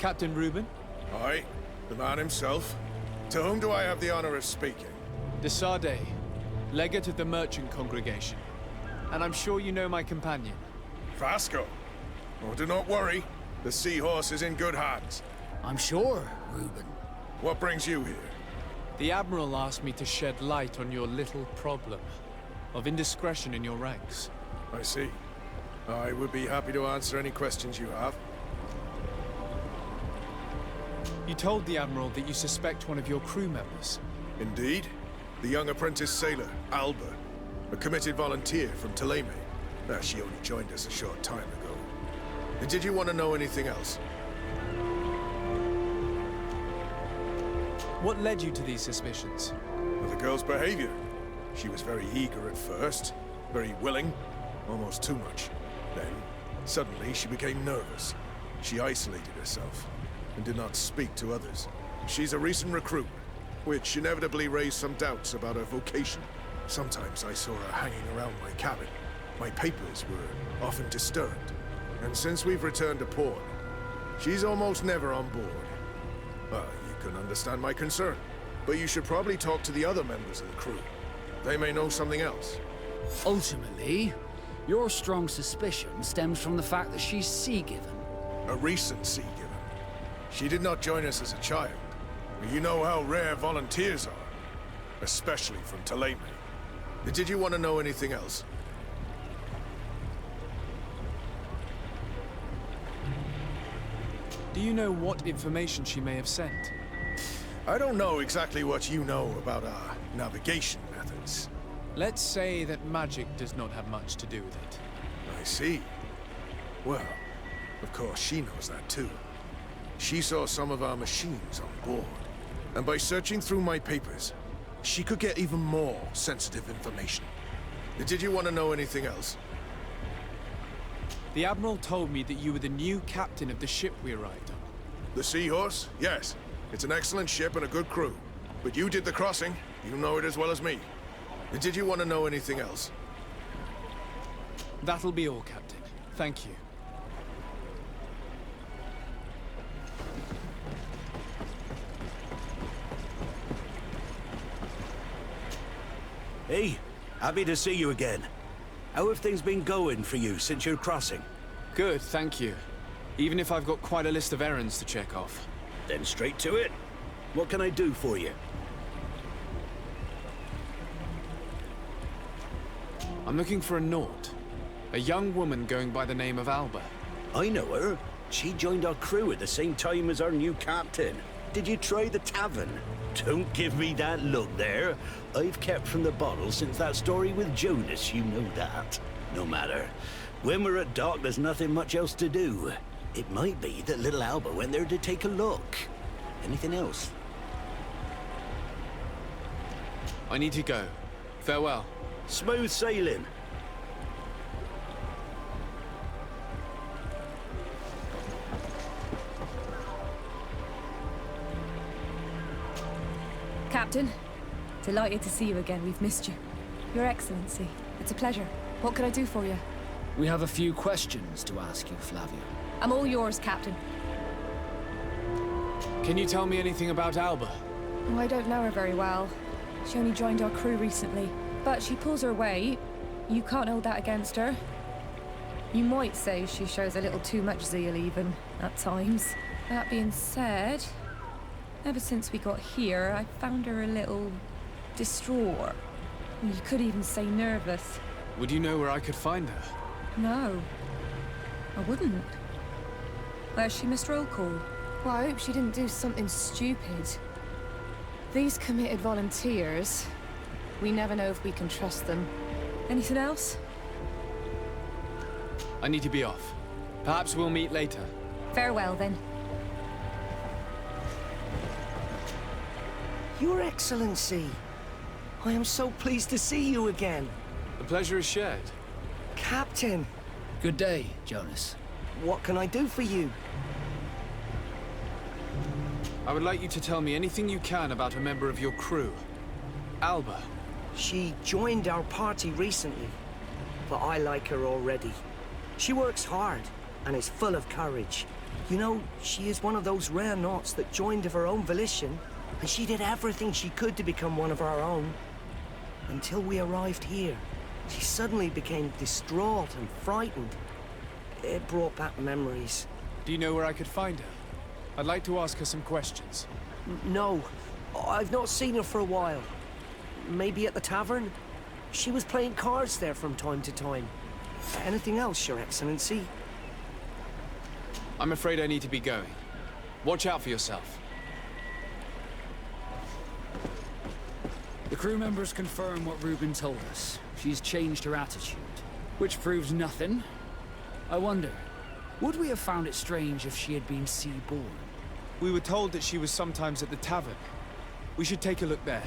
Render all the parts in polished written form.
Captain Reuben? Aye, the man himself. To whom do I have the honor of speaking? De Sade, legate of the merchant congregation. And I'm sure you know my companion. Vasco. Oh, do not worry. The seahorse is in good hands. I'm sure, Reuben. What brings you here? The Admiral asked me to shed light on your little problem of indiscretion in your ranks. I see. I would be happy to answer any questions you have. You told the Admiral that you suspect one of your crew members. Indeed. The young apprentice sailor, Alba. A committed volunteer from Ptolemy. She only joined us a short time ago. Did you want to know anything else? What led you to these suspicions? Well, the girl's behavior. She was very eager at first, very willing, almost too much. Then, suddenly, she became nervous. She isolated herself and did not speak to others. She's a recent recruit, which inevitably raised some doubts about her vocation. Sometimes I saw her hanging around my cabin. My papers were often disturbed. And since we've returned to port, she's almost never on board. Well, you can understand my concern, but you should probably talk to the other members of the crew. They may know something else. Ultimately, your strong suspicion stems from the fact that she's sea-given. A recent sea-given. She did not join us as a child. You know how rare volunteers are, especially from Ptolemy. Did you want to know anything else? Do you know what information she may have sent? I don't know exactly what you know about our navigation methods. Let's say that magic does not have much to do with it. I see. Well, of course she knows that too. She saw some of our machines on board. And by searching through my papers, she could get even more sensitive information. Did you want to know anything else? The Admiral told me that you were the new captain of the ship we arrived on. The Seahorse? Yes. It's an excellent ship and a good crew. But you did the crossing. You know it as well as me. Did you want to know anything else? That'll be all, Captain. Thank you. Hey, happy to see you again. How have things been going for you since your crossing? Good, thank you. Even if I've got quite a list of errands to check off. Then straight to it. What can I do for you? I'm looking for a Naut. A young woman going by the name of Alba. I know her. She joined our crew at the same time as our new captain. Did you try the tavern? Don't give me that look there. I've kept from the bottle since that story with Jonas, you know that. No matter. When we're at dock, there's nothing much else to do. It might be that little Alba went there to take a look. Anything else? I need to go. Farewell. Smooth sailing. Captain, delighted to see you again. We've missed you. Your Excellency, it's a pleasure. What can I do for you? We have a few questions to ask you, Flavia. I'm all yours, Captain. Can you tell me anything about Alba? Oh, I don't know her very well. She only joined our crew recently. But she pulls her weight. You can't hold that against her. You might say she shows a little too much zeal even, at times. That being said, ever since we got here, I found her a little distraught. You could even say nervous. Would you know where I could find her? No, I wouldn't. Where's she missed roll call? Well, I hope she didn't do something stupid. These committed volunteers, we never know if we can trust them. Anything else? I need to be off. Perhaps we'll meet later. Farewell, then. Your Excellency, I am so pleased to see you again. The pleasure is shared. Captain, Good day, Jonas. what can I do for you? I would like you to tell me anything you can about a member of your crew. Alba. She joined our party recently, but I like her already. She works hard and is full of courage. You know, she is one of those rare knots that joined of her own volition, and she did everything she could to become one of our own. Until we arrived here, she suddenly became distraught and frightened. It brought back memories. Do you know where I could find her? I'd like to ask her some questions. No, I've not seen her for a while. Maybe at the tavern? She was playing cards there from time to time. Anything else, Your Excellency? I'm afraid I need to be going. Watch out for yourself. The crew members confirm what Reuben told us. She's changed her attitude, which proves nothing. I wonder, would we have found it strange if she had been sea-born? We were told that she was sometimes at the tavern. We should take a look there.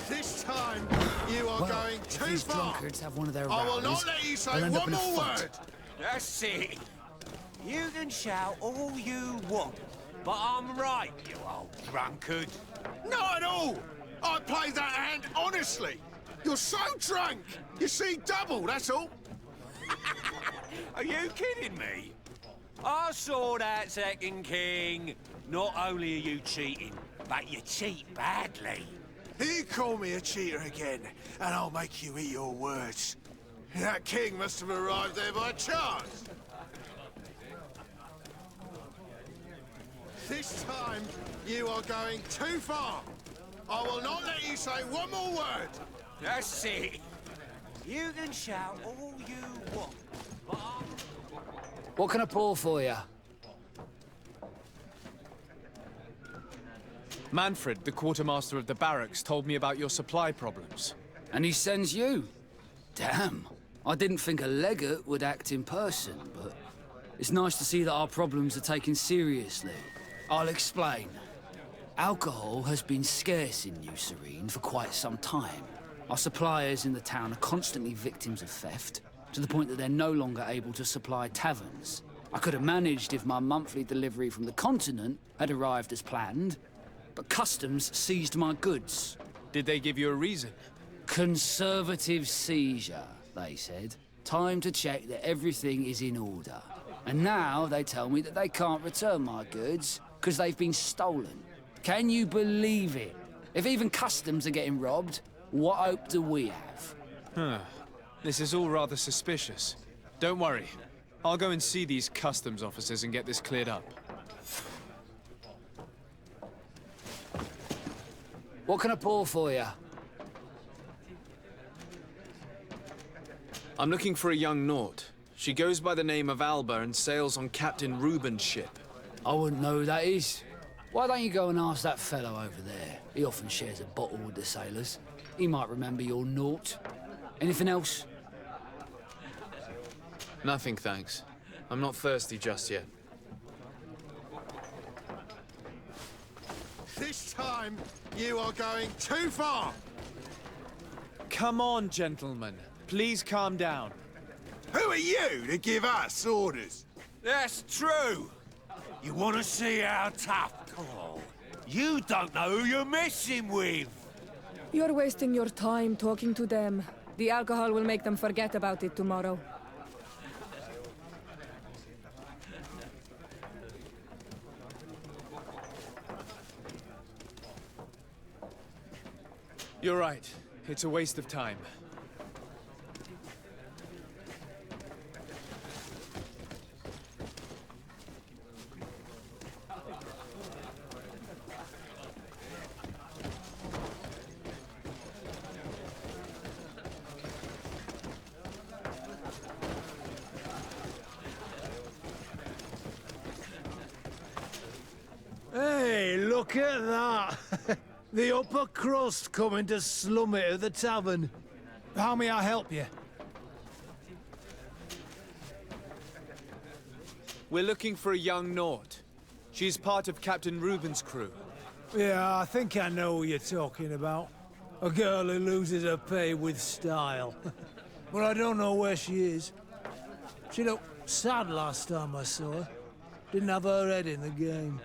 This time, you are Well, going if too these far. drunkards have one of their I will rows, not let you say I'll end up one in a more fight. word. That's it. You can shout all you want, but I'm right, you old drunkard. Not at all. I played that hand honestly. You're so drunk. You see double, that's all. Are you kidding me? I saw that second king. Not only are you cheating, but you cheat badly. You call me a cheater again, and I'll make you eat your words. That king must have arrived there by chance. This time, you are going too far. I will not let you say one more word. That's it. You can shout all you want, but I'm... What can I pour for you? Manfred, the quartermaster of the barracks, told me about your supply problems. And he sends you? Damn. I didn't think a legate would act in person, but it's nice to see that our problems are taken seriously. I'll explain. Alcohol has been scarce in New Serene for quite some time. Our suppliers in the town are constantly victims of theft, to the point that they're no longer able to supply taverns. I could have managed if my monthly delivery from the continent had arrived as planned, but customs seized my goods. Did they give you a reason? Conservative seizure, they said. Time to check that everything is in order. And now they tell me that they can't return my goods because they've been stolen. Can you believe it? If even customs are getting robbed, what hope do we have? Huh. This is all rather suspicious. Don't worry. I'll go and see these customs officers and get this cleared up. What can I pour for you? I'm looking for a young Naut. She goes by the name of Alba and sails on Captain Reuben's ship. I wouldn't know who that is. Why don't you go and ask that fellow over there? He often shares a bottle with the sailors. He might remember your Naut. Anything else? Nothing, thanks. I'm not thirsty just yet. This time, you are going too far. Come on, gentlemen. Please calm down. Who are you to give us orders? That's true. You want to see how tough? Oh, you don't know who you're messing with. You're wasting your time talking to them. The alcohol will make them forget about it tomorrow. You're right. It's a waste of time. Look at that! The upper crust coming to slum it at the tavern. How may I help you? We're looking for a young Naut. She's part of Captain Reuben's crew. Yeah, I think I know who you're talking about. A girl who loses her pay with style. But I don't know where she is. She looked sad last time I saw her. Didn't have her head in the game.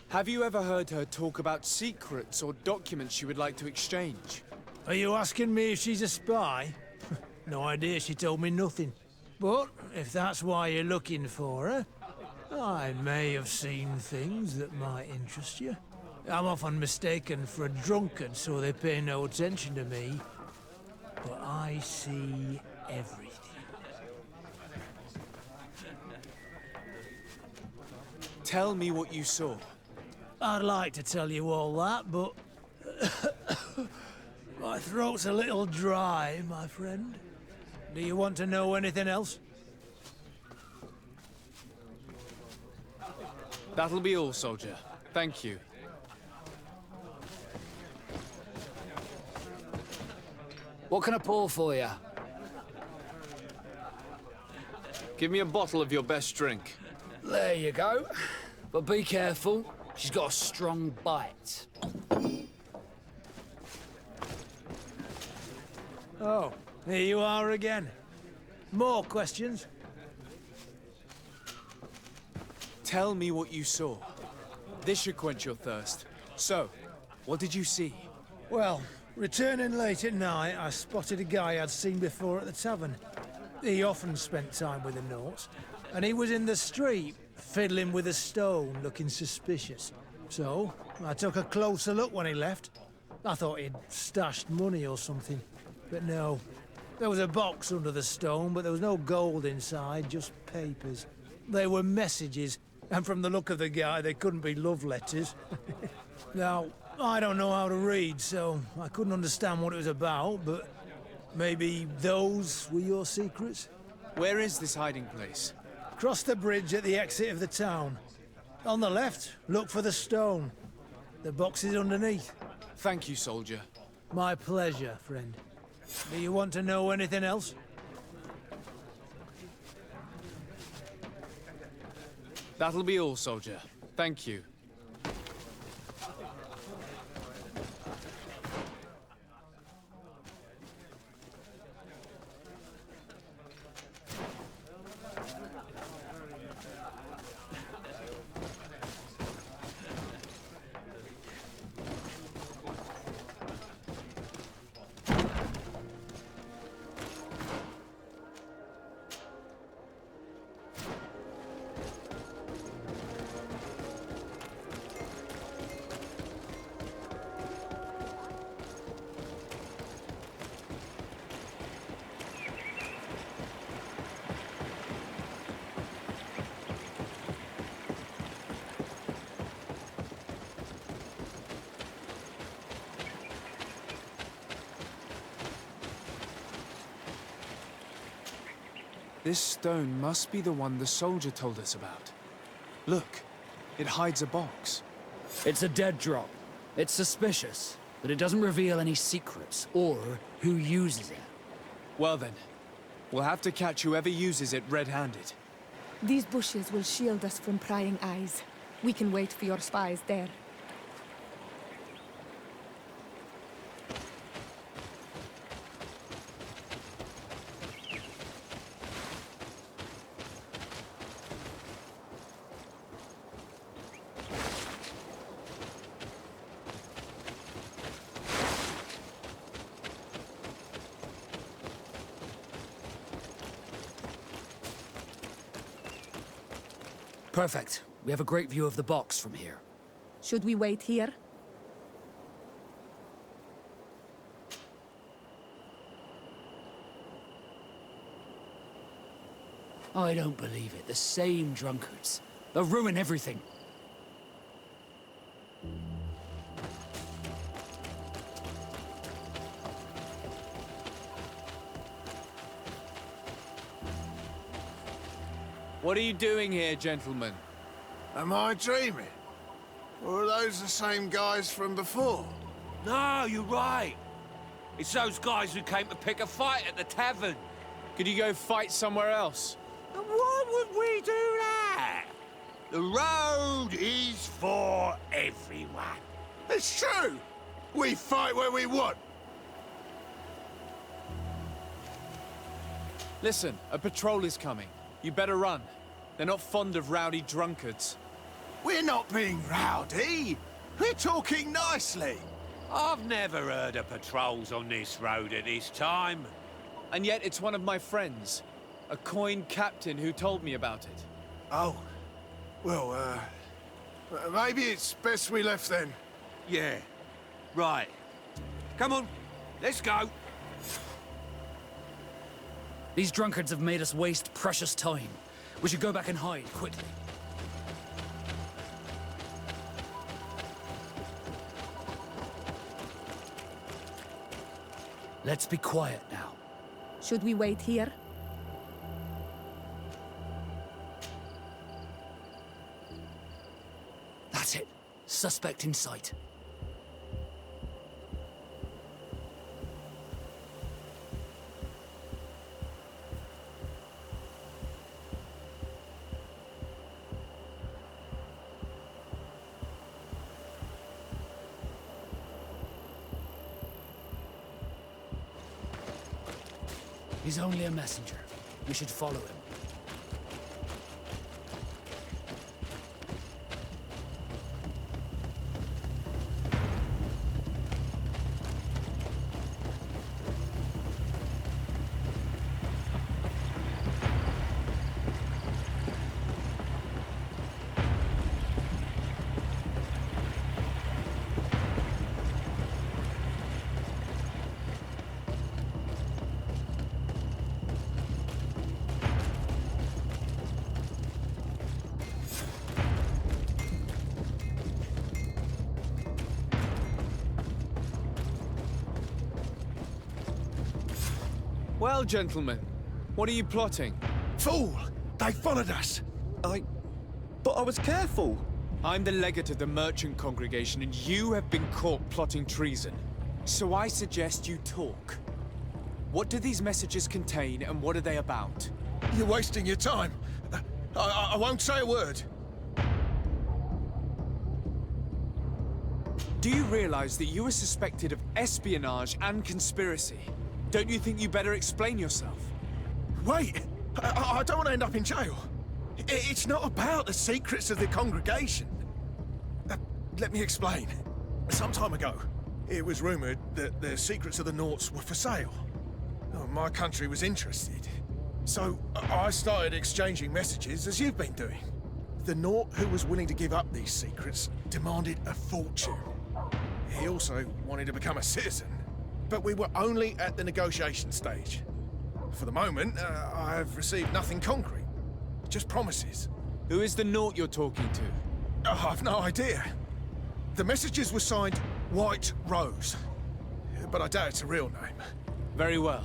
Have you ever heard her talk about secrets or documents she would like to exchange? Are you asking me if she's a spy? No idea, she told me nothing. But if that's why you're looking for her, I may have seen things that might interest you. I'm often mistaken for a drunkard, so they pay no attention to me. But I see everything. Tell me what you saw. I'd like to tell you all that, but... my throat's a little dry, my friend. Do you want to know anything else? That'll be all, soldier. Thank you. What can I pour for you? Give me a bottle of your best drink. There you go. But be careful. She's got a strong bite. Oh, here you are again. More questions? Tell me what you saw. This should quench your thirst. So, what did you see? Well, returning late at night, I spotted a guy I'd seen before at the tavern. He often spent time with the Nauts, and he was in the street, fiddling with a stone, looking suspicious. So, I took a closer look when he left. I thought he'd stashed money or something, but no. There was a box under the stone, but there was no gold inside, just papers. They were messages, and from the look of the guy, they couldn't be love letters. Now, I don't know how to read, so I couldn't understand what it was about, but maybe those were your secrets? Where is this hiding place? Cross the bridge at the exit of the town. On the left, look for the stone. The box is underneath. Thank you, soldier. My pleasure, friend. Do you want to know anything else? That'll be all, soldier. Thank you. This stone must be the one the soldier told us about. Look, it hides a box. It's a dead drop. It's suspicious, but it doesn't reveal any secrets or who uses it. Well then, we'll have to catch whoever uses it red-handed. These bushes will shield us from prying eyes. We can wait for your spies there. Perfect. We have a great view of the box from here. Should we wait here? I don't believe it. The same drunkards. They'll ruin everything. What are you doing here, gentlemen? Am I dreaming? Or are those the same guys from before? No, you're right. It's those guys who came to pick a fight at the tavern. Could you go fight somewhere else? And why would we do that? The road is for everyone. It's true! We fight where we want. Listen, a patrol is coming. You better run. They're not fond of rowdy drunkards. We're not being rowdy. We're talking nicely. I've never heard of patrols on this road at this time. And yet it's one of my friends. A coined captain who told me about it. Oh. Well, maybe it's best we left then. Yeah. Right. Come on, let's go. These drunkards have made us waste precious time. We should go back and hide, quickly. Let's be quiet now. Should we wait here? That's it. Suspect in sight. He's only a messenger. We should follow him. Well, gentlemen, what are you plotting? Fool! They followed us! But I was careful. I'm the legate of the merchant congregation, and you have been caught plotting treason. So I suggest you talk. What do these messages contain, and what are they about? You're wasting your time. I won't say a word. Do you realize that you are suspected of espionage and conspiracy? Don't you think you better explain yourself? Wait! I don't want to end up in jail. It's not about the secrets of the congregation. Let me explain. Some time ago, it was rumored that the secrets of the Naughts were for sale. My country was interested. So I started exchanging messages as you've been doing. The Naught who was willing to give up these secrets demanded a fortune. He also wanted to become a citizen. But we were only at the negotiation stage. For the moment, I have received nothing concrete. Just promises. Who is the Naught you're talking to? I've no idea. The messages were signed White Rose. But I doubt it's a real name. Very well.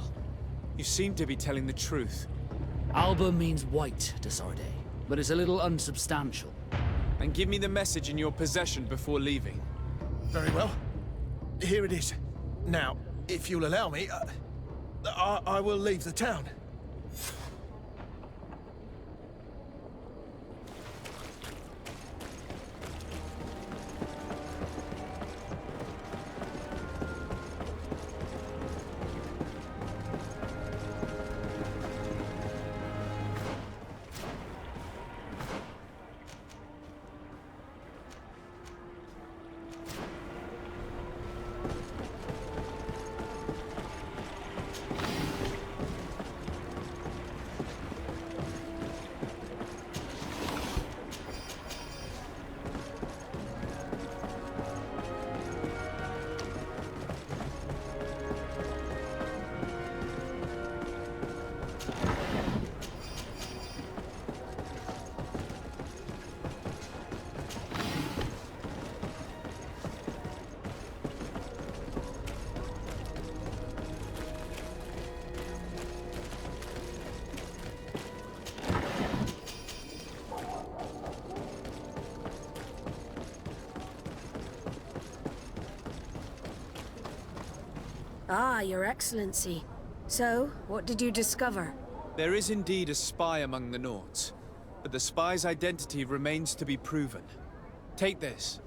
You seem to be telling the truth. Alba means white, Desarde, but it's a little unsubstantial. And give me the message in your possession before leaving. Very well. Here it is. Now, if you'll allow me, I will leave the town. Ah, Your Excellency. So, what did you discover? There is indeed a spy among the Nauts, but the spy's identity remains to be proven. Take this.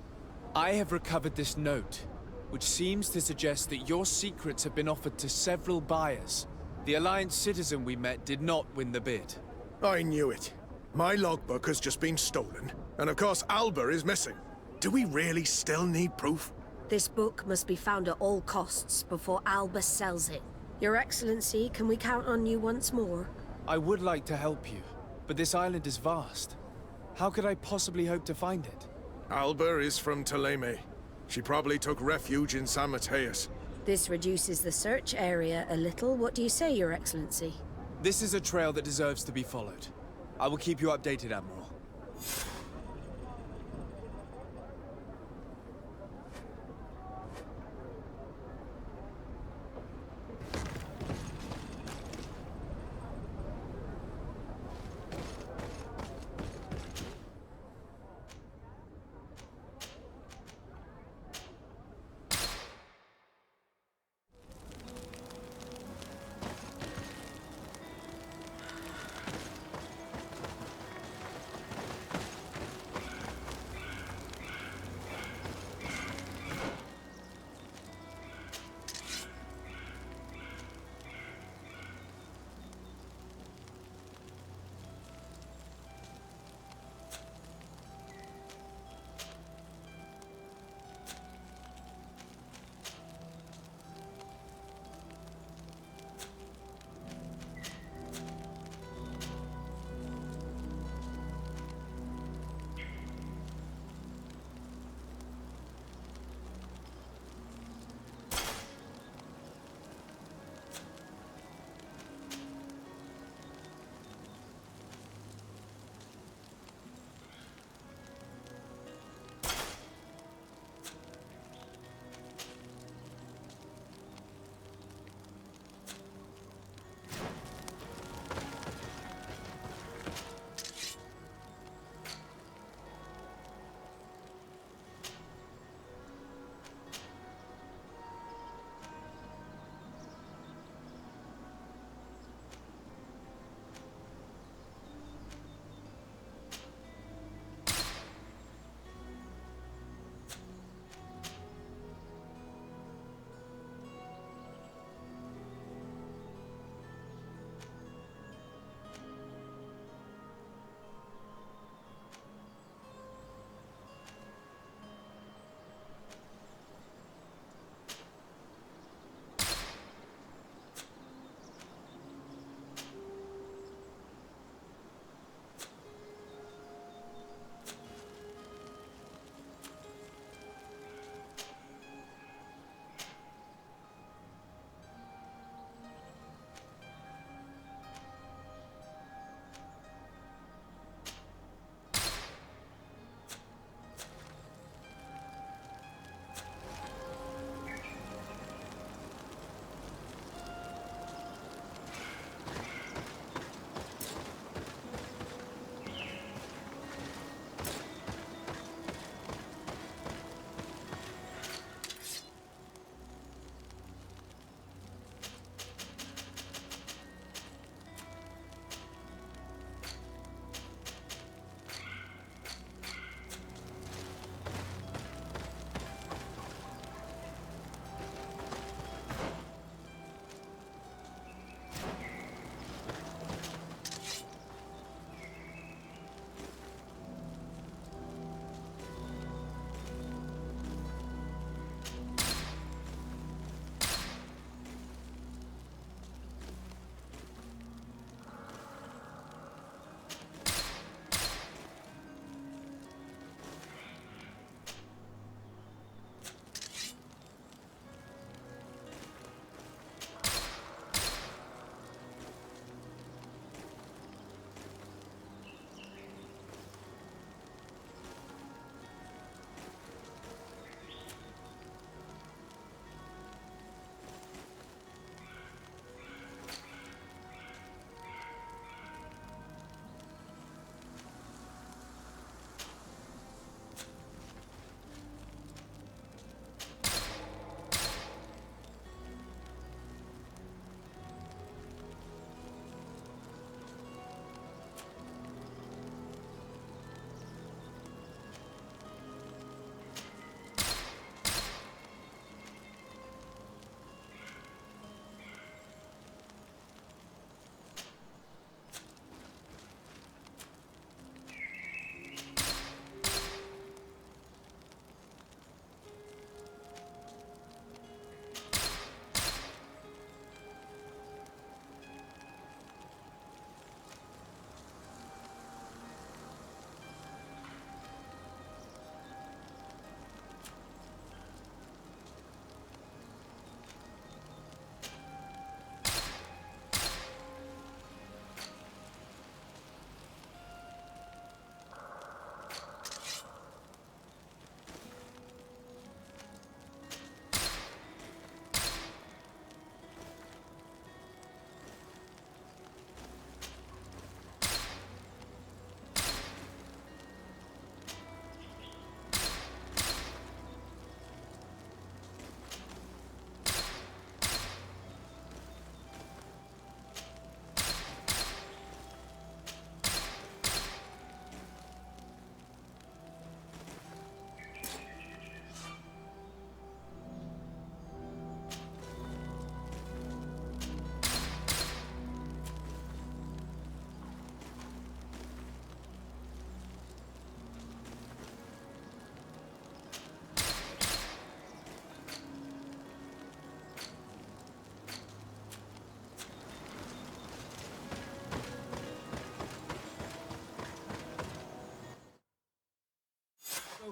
I have recovered this note, which seems to suggest that your secrets have been offered to several buyers. The Alliance citizen we met did not win the bid. I knew it. My logbook has just been stolen, and of course Alba is missing. Do we really still need proof? This book must be found at all costs before Alba sells it. Your Excellency, can we count on you once more? I would like to help you, but this island is vast. How could I possibly hope to find it? Alba is from Ptolemy. She probably took refuge in San Mateus. This reduces the search area a little. What do you say, Your Excellency? This is a trail that deserves to be followed. I will keep you updated, Admiral.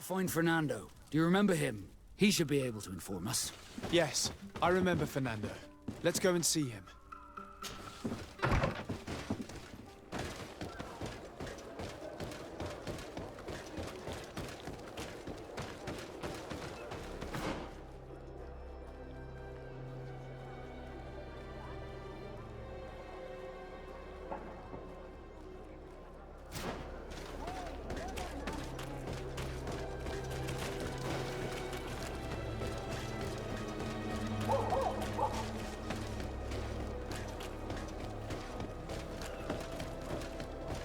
find Fernando. Do you remember him? He should be able to inform us. Yes, I remember Fernando. Let's go and see him.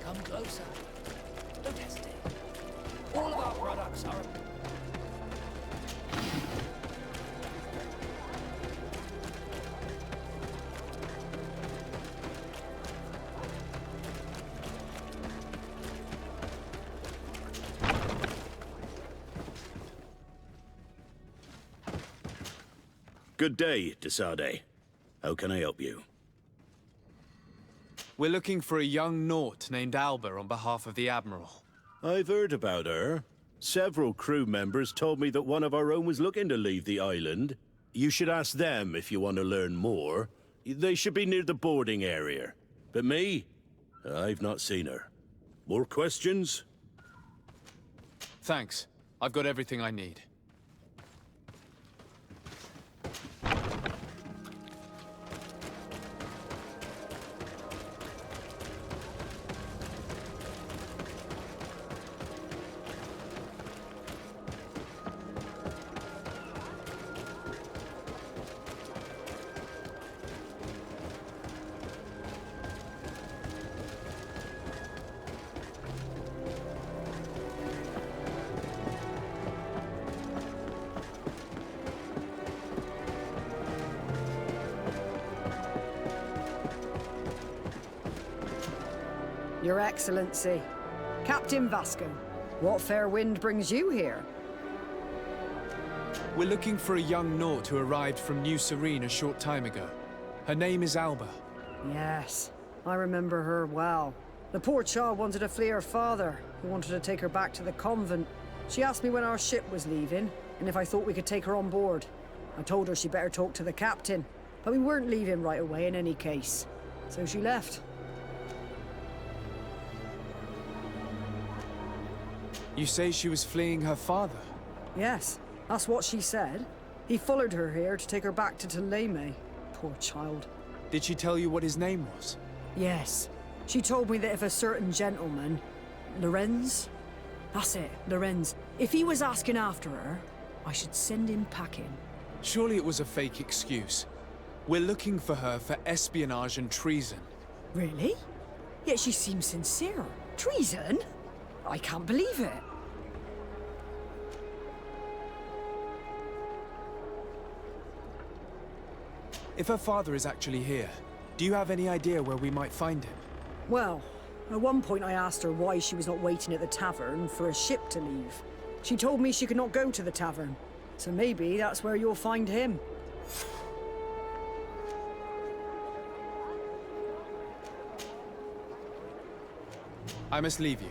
Come closer. Don't hesitate. All of our products are... Good day, Desade. How can I help you? We're looking for a young Naut named Alba on behalf of the Admiral. I've heard about her. Several crew members told me that one of our own was looking to leave the island. You should ask them if you want to learn more. They should be near the boarding area. But me? I've not seen her. More questions? Thanks. I've got everything I need. Your Excellency. Captain Vasco, what fair wind brings you here? We're looking for a young Naut who arrived from New Serene a short time ago. Her name is Alba. Yes, I remember her well. The poor child wanted to flee her father, who wanted to take her back to the convent. She asked me when our ship was leaving, and if I thought we could take her on board. I told her she better talk to the captain, but we weren't leaving right away in any case. So she left. You say she was fleeing her father? Yes, that's what she said. He followed her here to take her back to Tuleme. Poor child. Did she tell you what his name was? Yes. She told me that if a certain gentleman, Lorenz? That's it, Lorenz. If he was asking after her, I should send him packing. Surely it was a fake excuse. We're looking for her for espionage and treason. Really? Yet she seems sincere. Treason? I can't believe it. If her father is actually here, do you have any idea where we might find him? Well, at one point I asked her why she was not waiting at the tavern for a ship to leave. She told me she could not go to the tavern, so maybe that's where you'll find him. I must leave you.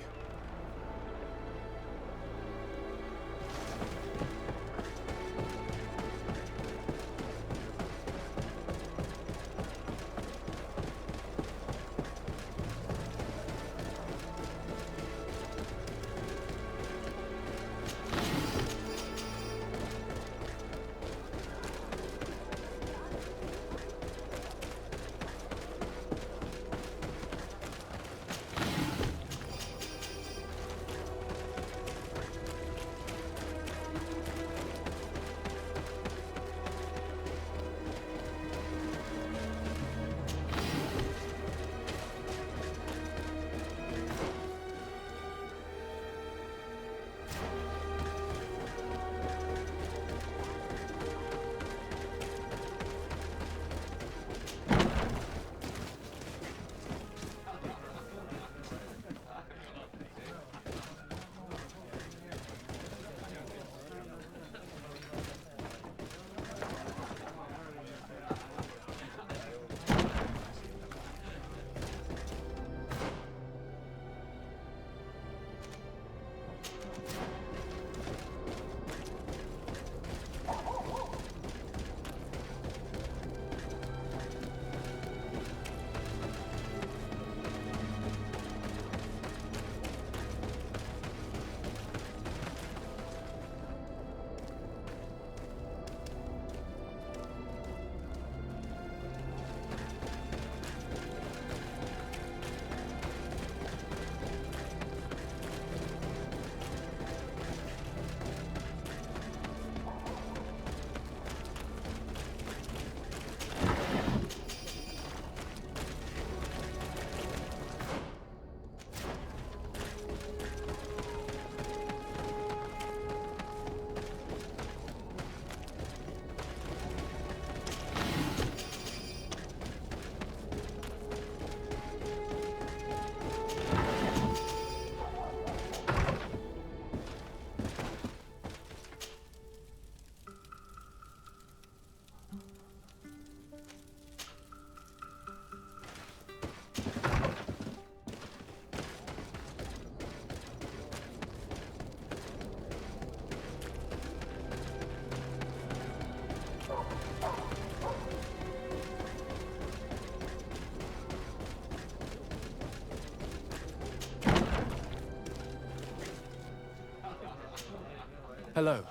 Hello.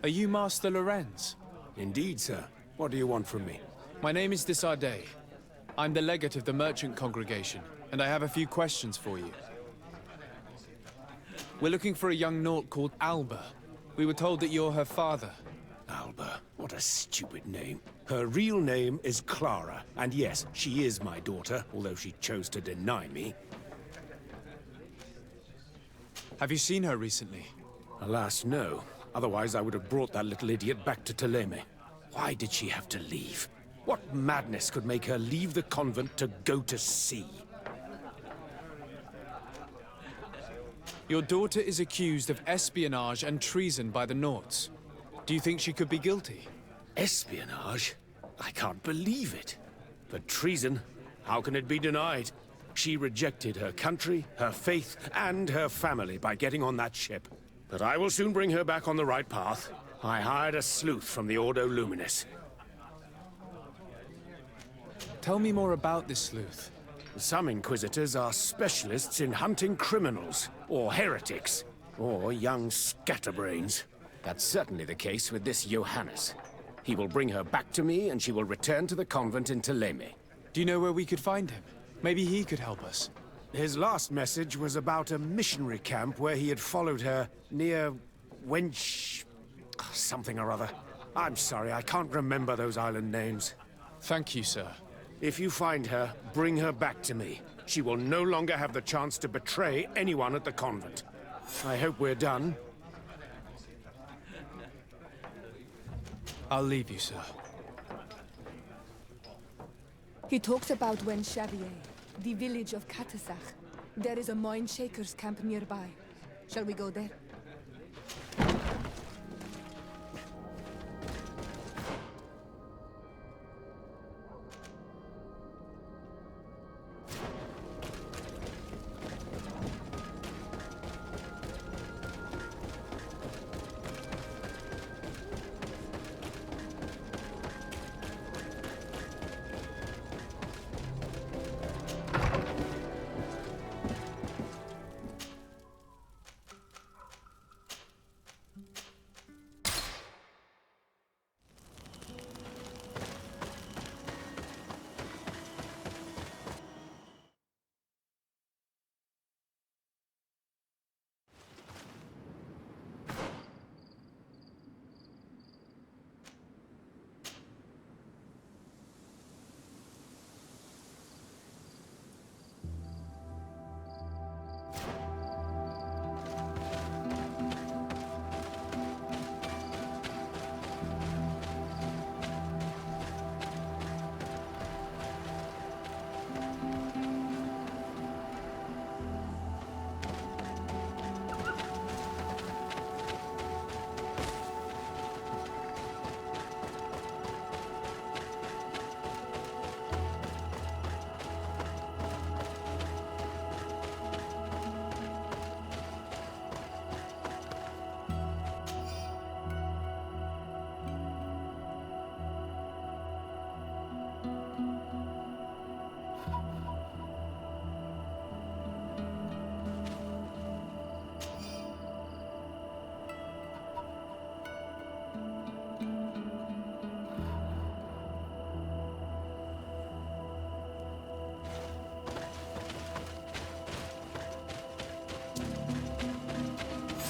Are you Master Lorenz? Indeed, sir. What do you want from me? My name is Desardet. I'm the legate of the merchant congregation, and I have a few questions for you. We're looking for a young Naut called Alba. We were told that you're her father. Alba. What a stupid name. Her real name is Clara, and yes, she is my daughter, although she chose to deny me. Have you seen her recently? Alas, no. Otherwise, I would have brought that little idiot back to Teleme. Why did she have to leave? What madness could make her leave the convent to go to sea? Your daughter is accused of espionage and treason by the Nauts. Do you think she could be guilty? Espionage? I can't believe it. But treason? How can it be denied? She rejected her country, her faith, and her family by getting on that ship. But I will soon bring her back on the right path. I hired a sleuth from the Ordo Luminis. Tell me more about this sleuth. Some Inquisitors are specialists in hunting criminals, or heretics, or young scatterbrains. That's certainly the case with this Johannes. He will bring her back to me, and she will return to the convent in Teleme. Do you know where we could find him? Maybe he could help us. His last message was about a missionary camp where he had followed her near Wench... something or other. I'm sorry, I can't remember those island names. Thank you, sir. If you find her, bring her back to me. She will no longer have the chance to betray anyone at the convent. I hope we're done. I'll leave you, sir. He talks about Wen Xavier, the village of Katasach. There is a mine shaker's camp nearby. Shall we go there?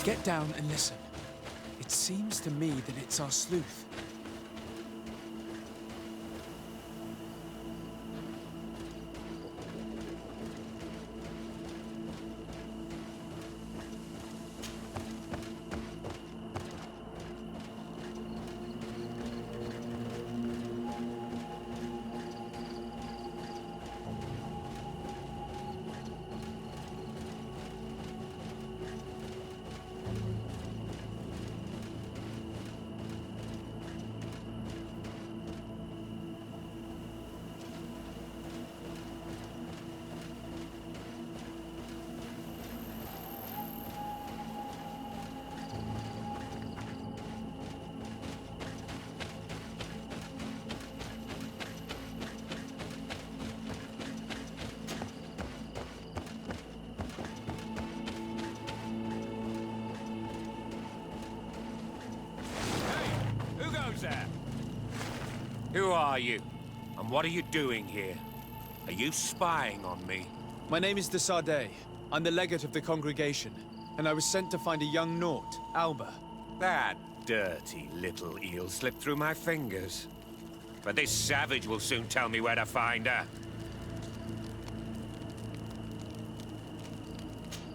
Get down and listen. It seems to me that it's our sleuth. Who are you? And what are you doing here? Are you spying on me? My name is de Sardet. I'm the legate of the congregation, and I was sent to find a young Naut, Alba. That dirty little eel slipped through my fingers. But this savage will soon tell me where to find her.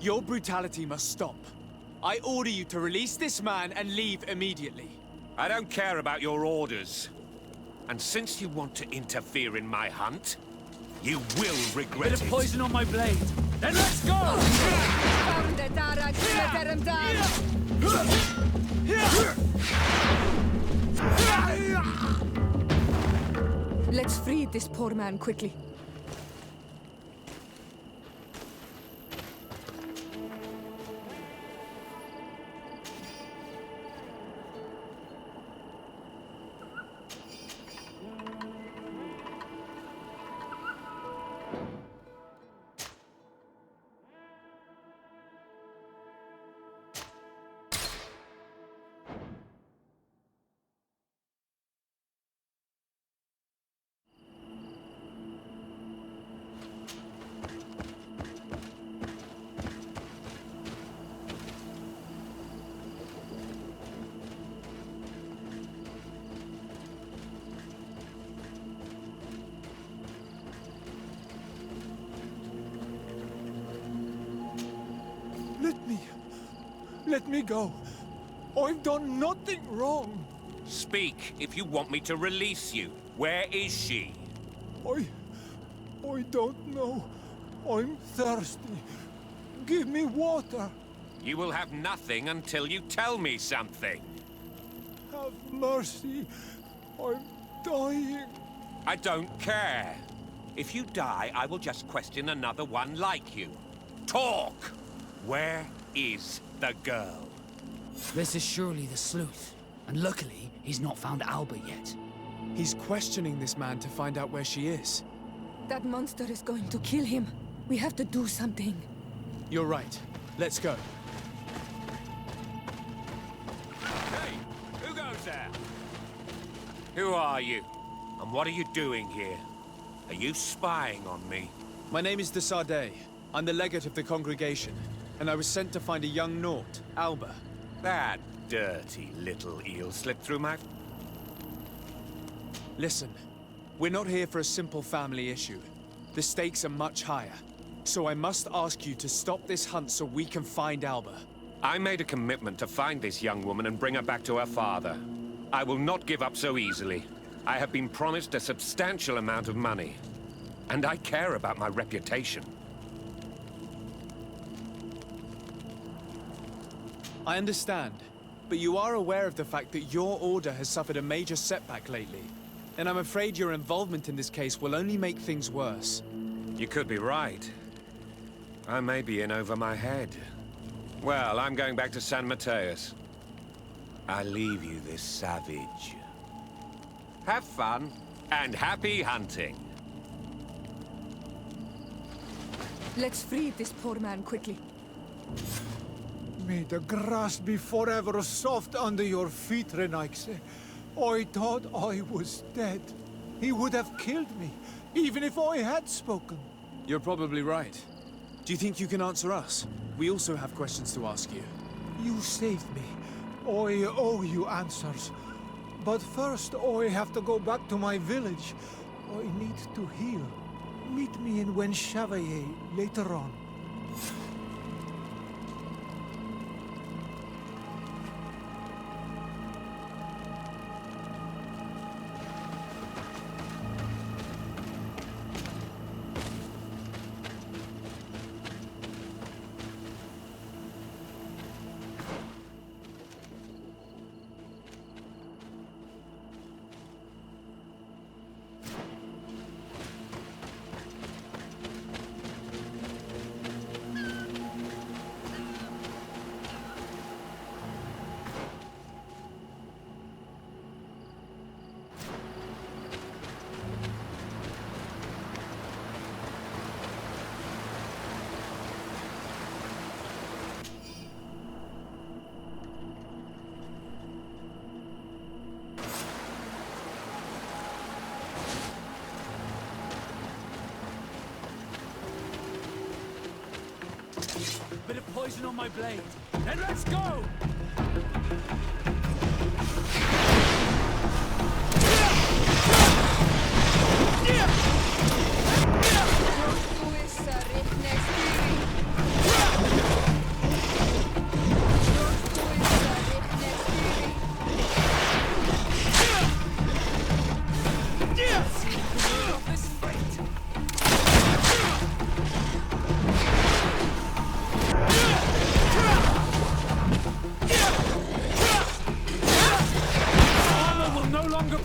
Your brutality must stop. I order you to release this man and leave immediately. I don't care about your orders. And since you want to interfere in my hunt, you will regret Bit it. of poison on my blade. Then let's go! Let's free this poor man quickly. Let me go. I've done nothing wrong. Speak if you want me to release you. Where is she? I don't know. I'm thirsty. Give me water. You will have nothing until you tell me something. Have mercy. I'm dying. I don't care. If you die, I will just question another one like you. Talk! Where is the girl? This is surely the sleuth. And luckily, he's not found Alba yet. He's questioning this man to find out where she is. That monster is going to kill him. We have to do something. You're right. Let's go. Hey, who goes there? Who are you? And what are you doing here? Are you spying on me? My name is de Sardet. I'm the legate of the congregation, and I was sent to find a young Naut, Alba. That dirty little eel slipped through my... Listen, we're not here for a simple family issue. The stakes are much higher. So I must ask you to stop this hunt so we can find Alba. I made a commitment to find this young woman and bring her back to her father. I will not give up so easily. I have been promised a substantial amount of money. And I care about my reputation. I understand, but you are aware of the fact that your order has suffered a major setback lately. And I'm afraid your involvement in this case will only make things worse. You could be right. I may be in over my head. Well, I'm going back to San Mateus. I leave you this savage. Have fun, and happy hunting. Let's free this poor man quickly. May the grass be forever soft under your feet, Renaix. I thought I was dead. He would have killed me, even if I had spoken. You're probably right. Do you think you can answer us? We also have questions to ask you. You saved me. I owe you answers. But first, I have to go back to my village. I need to heal. Meet me in Chevalier later on. Bit of poison on my blade. Then let's go!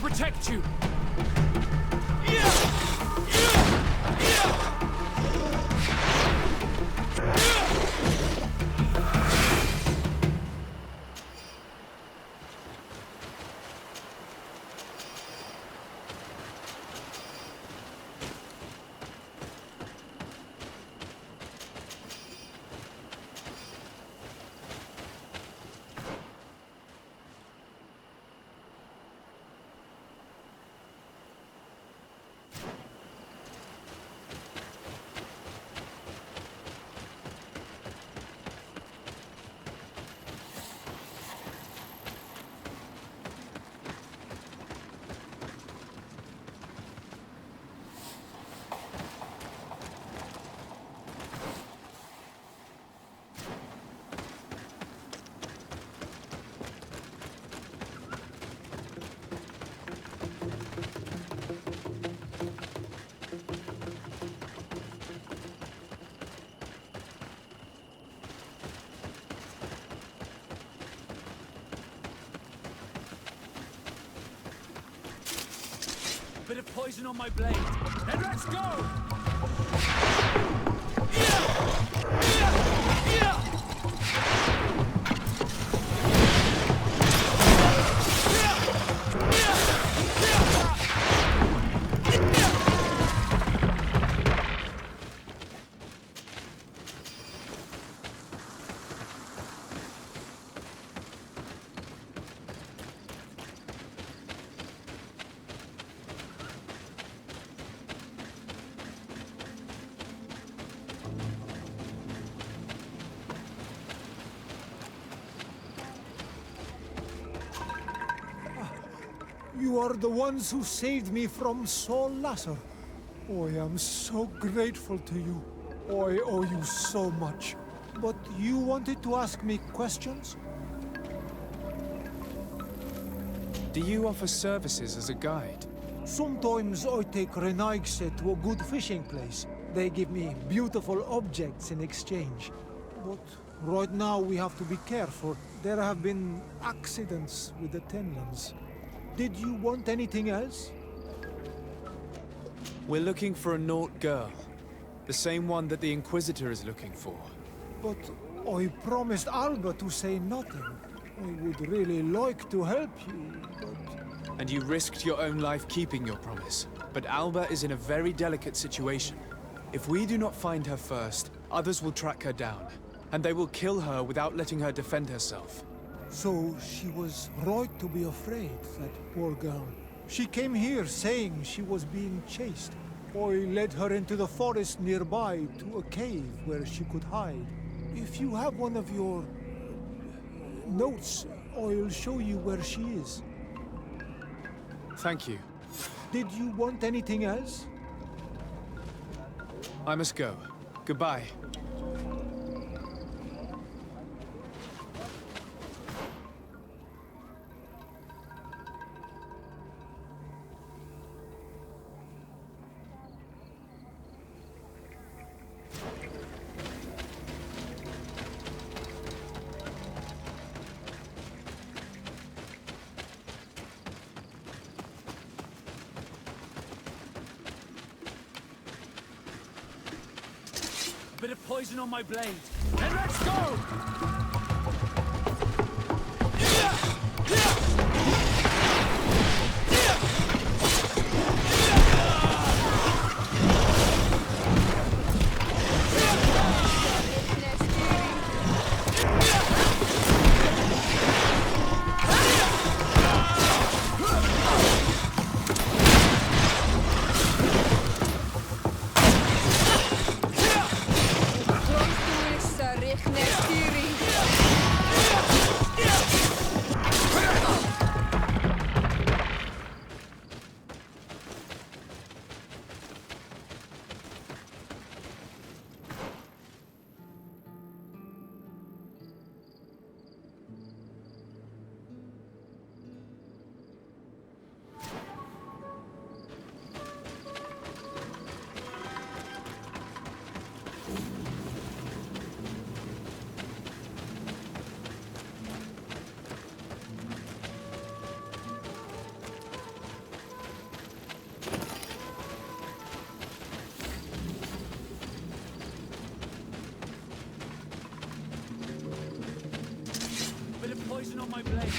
Protect you! Bit of poison on my blade. Then let's go! You are the ones who saved me from Saul Lasser. Oh, I am so grateful to you. Oh, I owe you so much. But you wanted to ask me questions? Do you offer services as a guide? Sometimes I take Renaigse to a good fishing place. They give me beautiful objects in exchange. But right now we have to be careful. There have been accidents with the Tenlans. Did you want anything else? We're looking for a Naut girl. The same one that the Inquisitor is looking for. But I promised Alba to say nothing. I would really like to help you, but... And you risked your own life keeping your promise. But Alba is in a very delicate situation. If we do not find her first, others will track her down. And they will kill her without letting her defend herself. So she was right to be afraid, that poor girl. She came here saying she was being chased. I led her into the forest nearby to a cave where she could hide. If you have one of your notes, I'll show you where she is. Thank you. Did you want anything else? I must go. Goodbye. Bit of poison on my blade. Then let's go! Sarechne Stiri. Poison on my blade.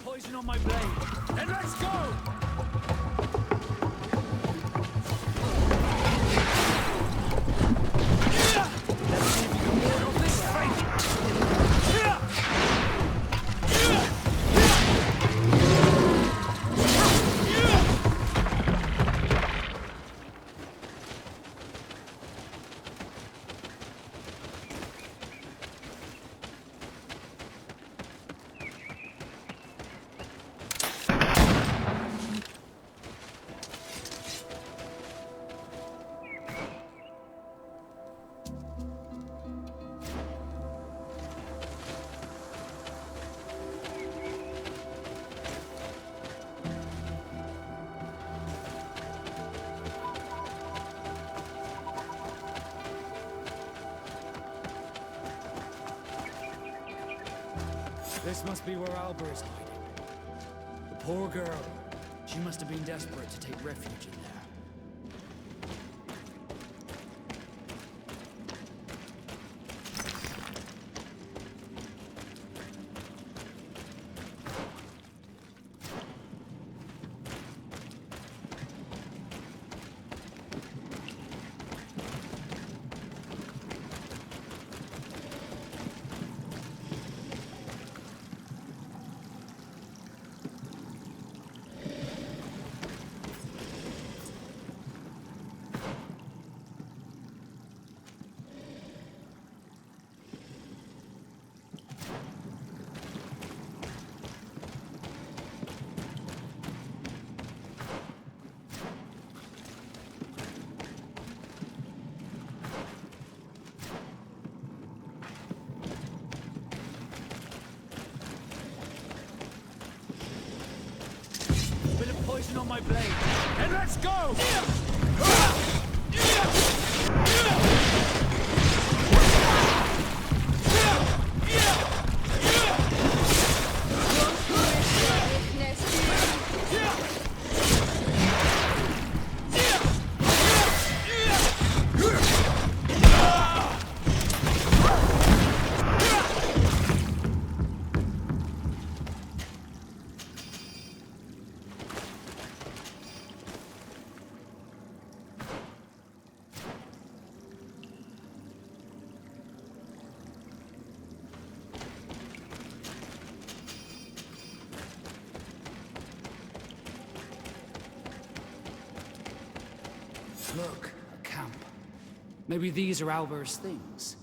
Poison on my blade. And let's go! Let's see if you can ward off this fate. This must be where Alba is hiding. The poor girl. She must have been desperate to take refuge in there. Poison on my blade, and let's go! Look, a camp. Maybe these are Alber's things.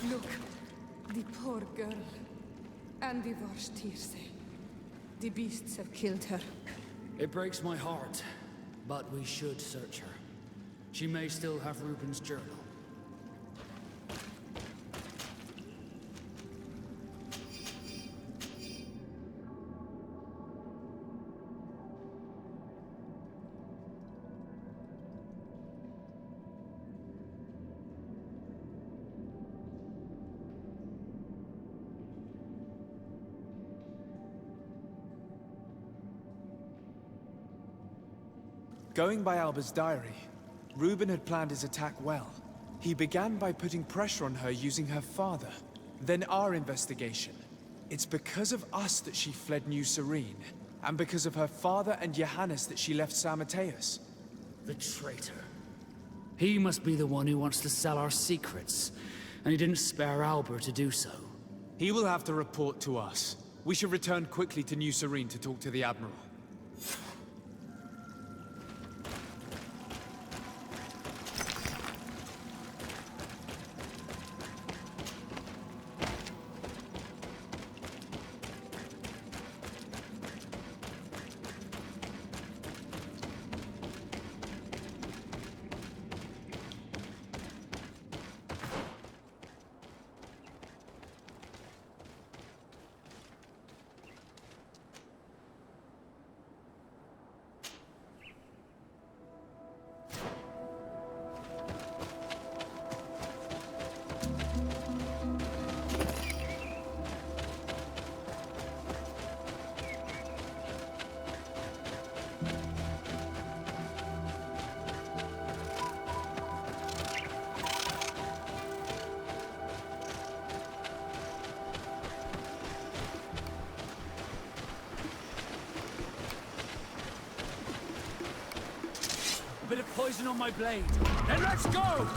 Look, the poor girl. And the Vorstierse. The beasts have killed her. It breaks my heart, but we should search her. She may still have Reuben's journal. Going by Alba's diary, Reuben had planned his attack well. He began by putting pressure on her using her father, then our investigation. It's because of us that she fled New Serene, and because of her father and Johannes that she left San Mateus. The traitor. He must be the one who wants to sell our secrets, and he didn't spare Alba to do so. He will have to report to us. We should return quickly to New Serene to talk to the Admiral. Bit of poison on my blade. Then let's go!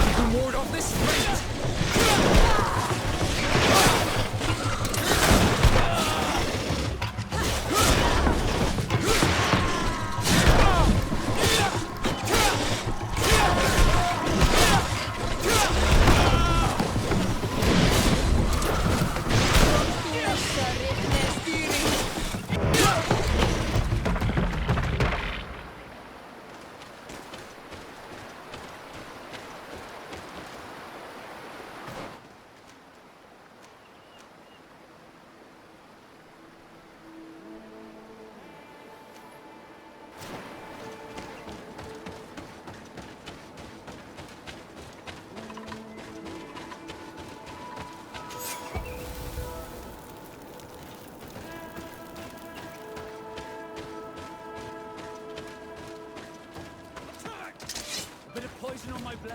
You can ward off this fate!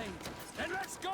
blade. Then let's go!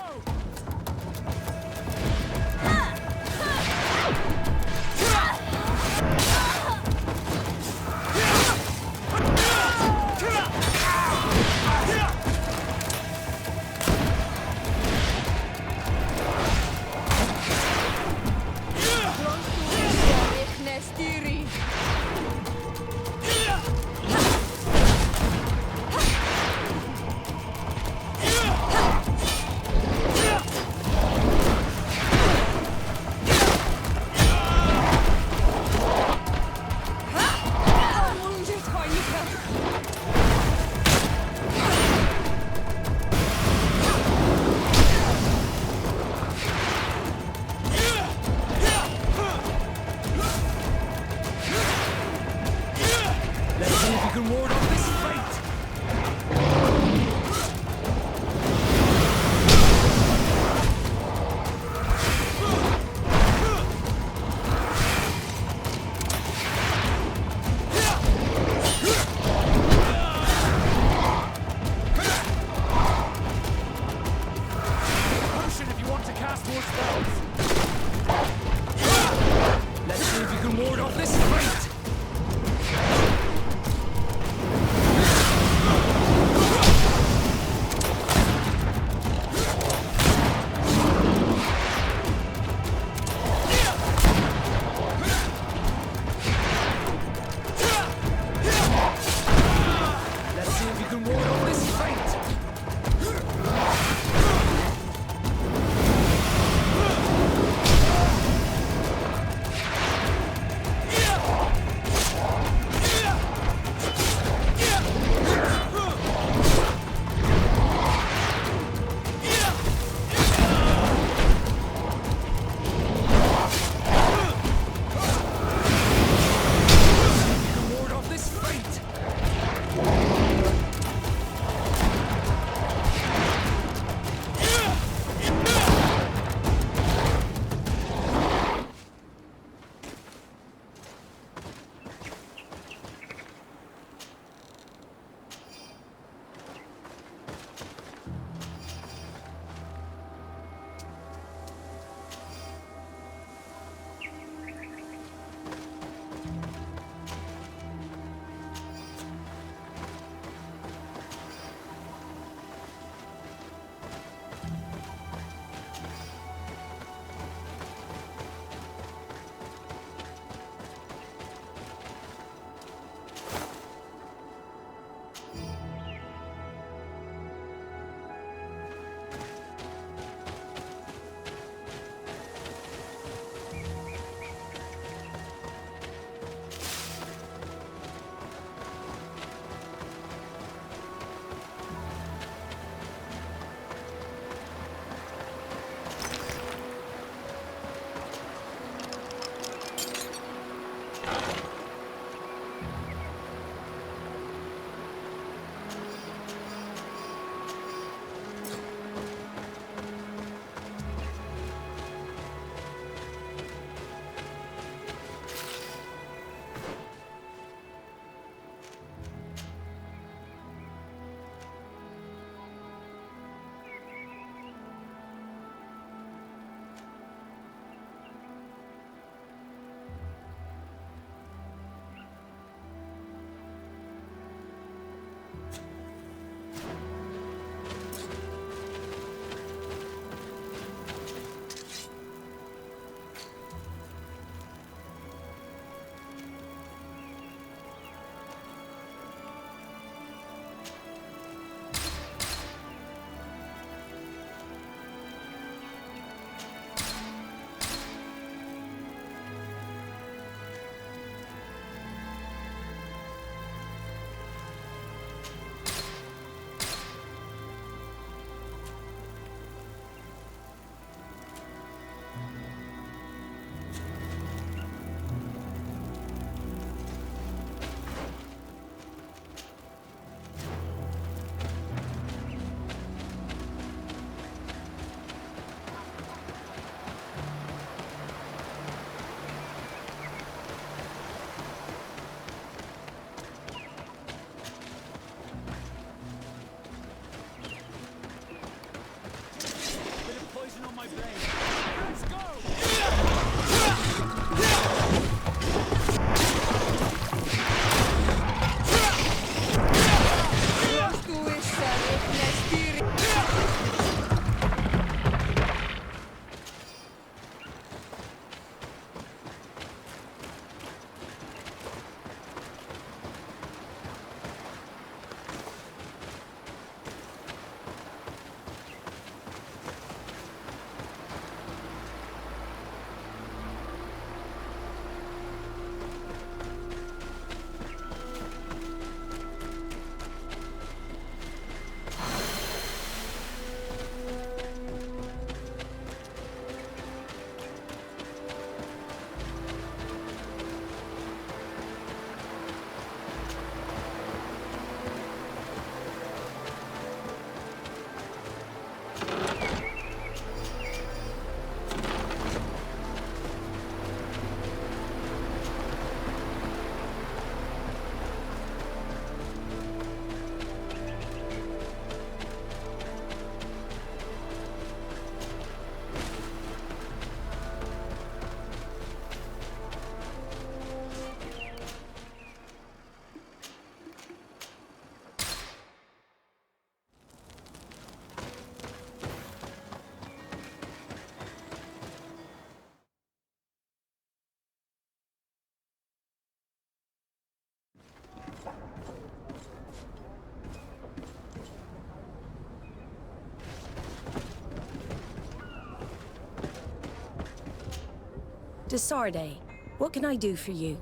Desarde, what can I do for you?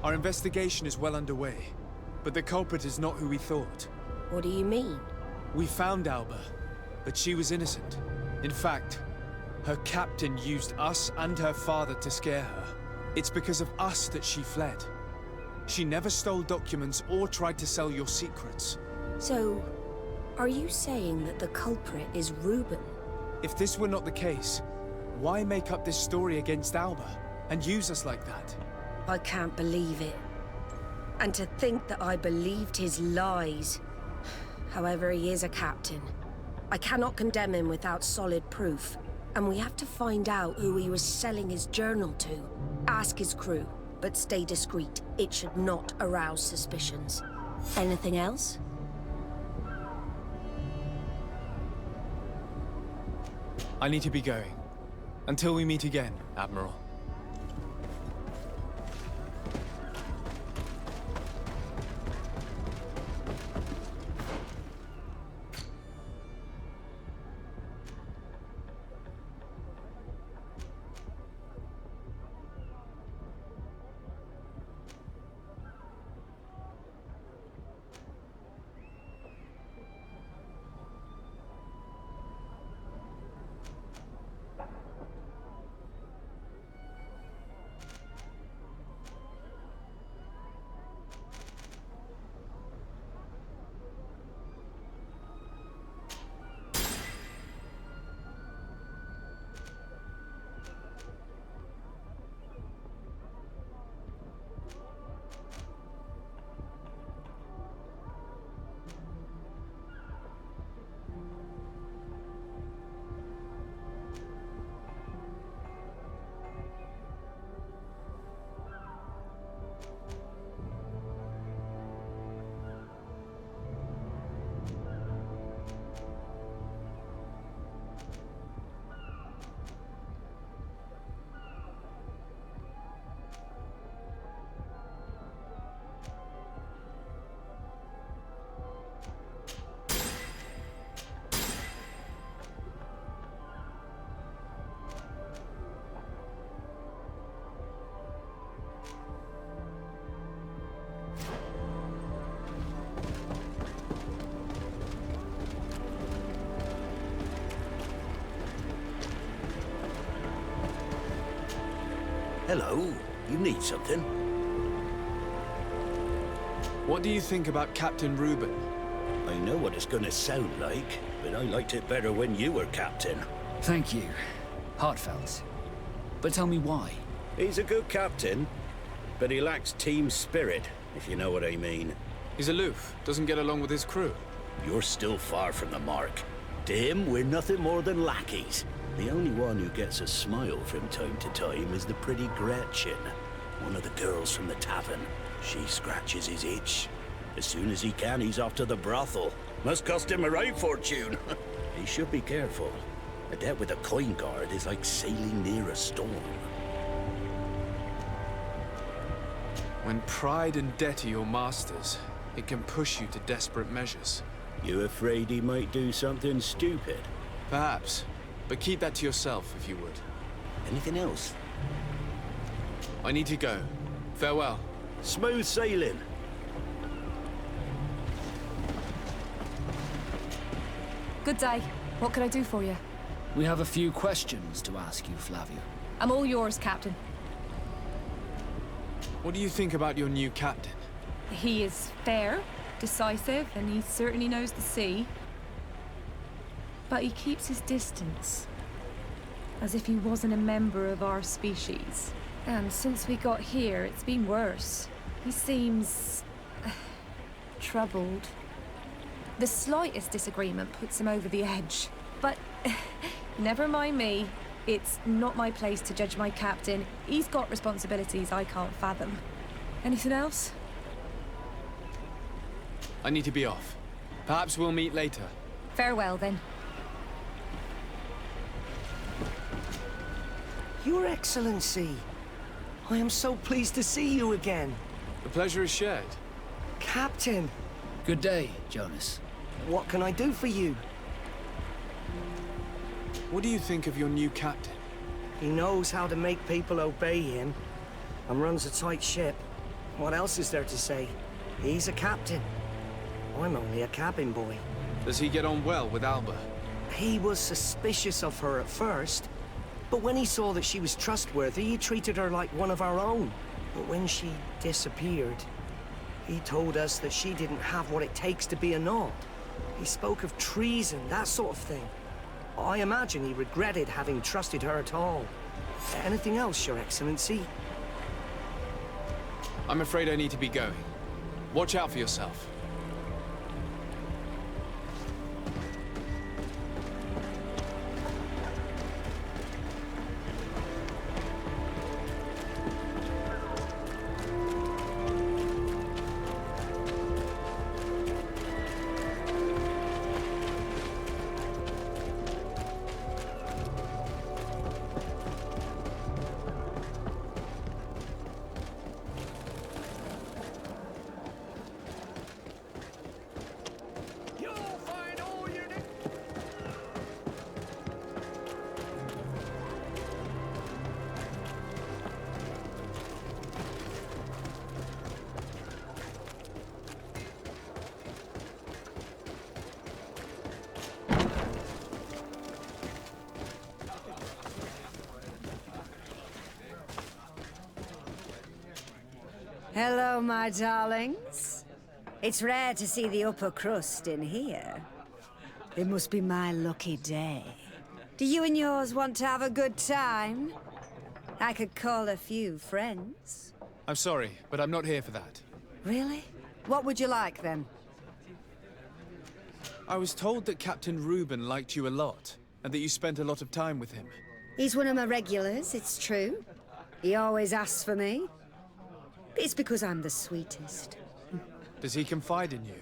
Our investigation is well underway, but the culprit is not who we thought. What do you mean? We found Alba, but she was innocent. In fact, her captain used us and her father to scare her. It's because of us that she fled. She never stole documents or tried to sell your secrets. So, are you saying that the culprit is Reuben? If this were not the case, why make up this story against Alba and use us like that? I can't believe it. And to think that I believed his lies. However, he is a captain. I cannot condemn him without solid proof. And we have to find out who he was selling his journal to. Ask his crew, but stay discreet. It should not arouse suspicions. Anything else? I need to be going. Until we meet again, Admiral. Hello, you need something? What do you think about Captain Reuben? I know what it's gonna sound like, but I liked it better when you were captain. Thank you. Heartfelt. But tell me why. He's a good captain, but he lacks team spirit, if you know what I mean. He's aloof, doesn't get along with his crew. You're still far from the mark. To him, we're nothing more than lackeys. The only one who gets a smile from time to time is the pretty Gretchen, one of the girls from the tavern. She scratches his itch. As soon as he can, he's off to the brothel. Must cost him a right fortune. He should be careful. A debt with a coin guard is like sailing near a storm. When pride and debt are your masters, it can push you to desperate measures. You afraid he might do something stupid? Perhaps. But keep that to yourself, if you would. Anything else? I need to go. Farewell. Smooth sailing. Good day. What can I do for you? We have a few questions to ask you, Flavio. I'm all yours, Captain. What do you think about your new captain? He is fair, decisive, and he certainly knows the sea. But he keeps his distance. As if he wasn't a member of our species. And since we got here, it's been worse. He seems... troubled. The slightest disagreement puts him over the edge. But never mind me. It's not my place to judge my captain. He's got responsibilities I can't fathom. Anything else? I need to be off. Perhaps we'll meet later. Farewell, then. Your Excellency, I am so pleased to see you again. The pleasure is shared. Captain. Good day, Jonas. What can I do for you? What do you think of your new captain? He knows how to make people obey him, and runs a tight ship. What else is there to say? He's a captain. I'm only a cabin boy. Does he get on well with Alba? He was suspicious of her at first, but when he saw that she was trustworthy, he treated her like one of our own. But when she disappeared, he told us that she didn't have what it takes to be a Nord. He spoke of treason, that sort of thing. I imagine he regretted having trusted her at all. Anything else, Your Excellency? I'm afraid I need to be going. Watch out for yourself. Hello, my darlings. It's rare to see the upper crust in here. It must be my lucky day. Do you and yours want to have a good time? I could call a few friends. I'm sorry, but I'm not here for that. Really? What would you like, then? I was told that Captain Reuben liked you a lot, and that you spent a lot of time with him. He's one of my regulars, it's true. He always asks for me. It's because I'm the sweetest. Does he confide in you?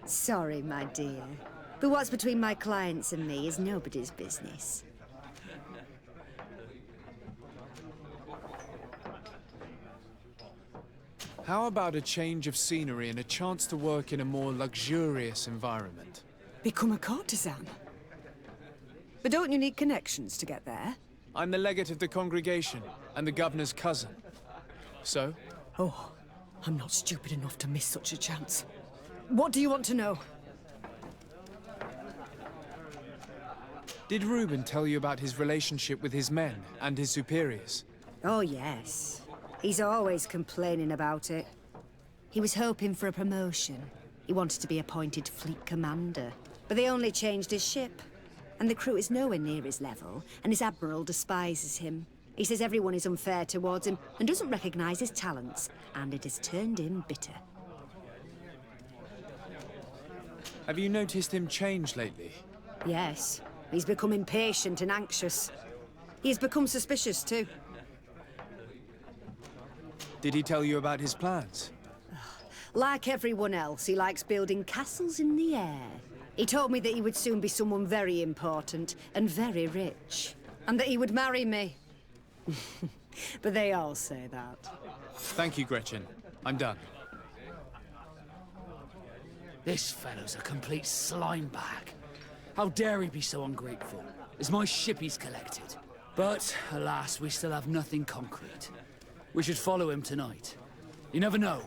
Sorry, my dear. But what's between my clients and me is nobody's business. How about a change of scenery and a chance to work in a more luxurious environment? Become a courtesan? But don't you need connections to get there? I'm the legate of the congregation, and the governor's cousin. So? Oh, I'm not stupid enough to miss such a chance. What do you want to know? Did Reuben tell you about his relationship with his men and his superiors? Oh, yes. He's always complaining about it. He was hoping for a promotion. He wanted to be appointed fleet commander. But they only changed his ship. And the crew is nowhere near his level, and his admiral despises him. He says everyone is unfair towards him and doesn't recognize his talents, and it has turned him bitter. Have you noticed him change lately? Yes. He's become impatient and anxious. He's become suspicious, too. Did he tell you about his plans? Like everyone else, he likes building castles in the air. He told me that he would soon be someone very important and very rich. And that he would marry me. But they all say that. Thank you, Gretchen. I'm done. This fellow's a complete slime bag. How dare he be so ungrateful? It's my ship he's collected. But, alas, we still have nothing concrete. We should follow him tonight. You never know.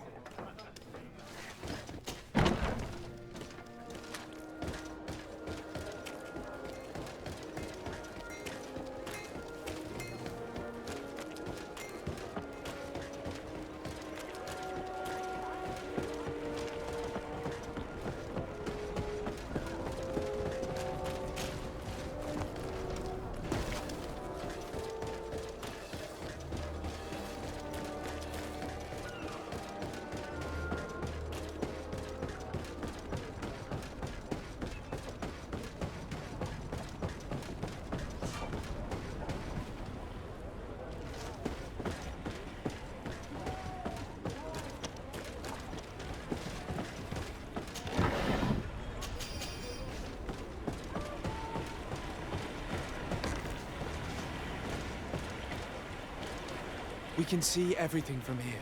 We can see everything from here.